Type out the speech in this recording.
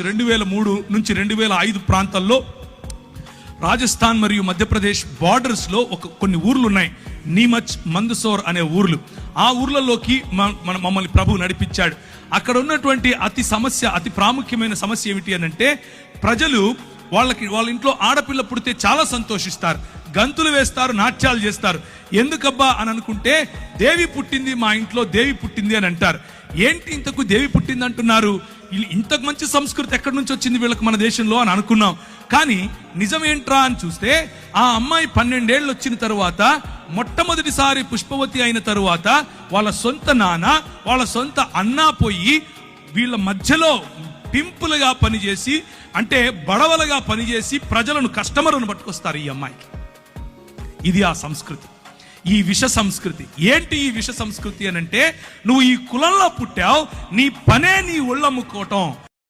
2003 నుంచి 2005 ప్రాంతాల్లో రాజస్థాన్ మరియు మధ్యప్రదేశ్ బార్డర్స్ లో కొన్ని ఊర్లు ఉన్నాయి. నీమచ్, మందసౌర్ అనే ఊర్లు. ఆ ఊర్లలోకి మమ్మల్ని ప్రభు నడిపించాడు. అక్కడ ఉన్నటువంటి అతి ప్రాముఖ్యమైన సమస్య ఏమిటి అని అంటే, ప్రజలు వాళ్ళ ఇంట్లో ఆడపిల్ల పుడితే చాలా సంతోషిస్తారు, గంతులు వేస్తారు, నాట్యాలు చేస్తారు. ఎందుకబ్బా అని అనుకుంటే, దేవి పుట్టింది, మా ఇంట్లో దేవి పుట్టింది అని అంటారు. ఏంటి ఇంతకు దేవి పుట్టింది అంటున్నారు? ఇంతకు మంచి సంస్కృతి ఎక్కడి నుంచి వచ్చింది వీళ్ళకి మన దేశంలో అని అనుకున్నాం. కానీ నిజమేంట్రా అని చూస్తే, ఆ అమ్మాయి 12 ఏళ్ళు వచ్చిన తరువాత, మొట్టమొదటిసారి పుష్పవతి అయిన తరువాత, వాళ్ళ సొంత నాన్న, వాళ్ళ సొంత అన్న పోయి వీళ్ళ మధ్యలో పింపులుగా పనిచేసి, అంటే బడవలుగా పనిచేసి ప్రజలను, కస్టమర్లను పట్టుకొస్తారు ఈ అమ్మాయికి. ఇది ఆ సంస్కృతి, ఈ విష సంస్కృతి. ఏంటి ఈ విష సంస్కృతి అని అంటే, నువ్వు ఈ కులంలో పుట్టావు, నీ పనే నీ ఒళ్ళమ్ముకోవటం.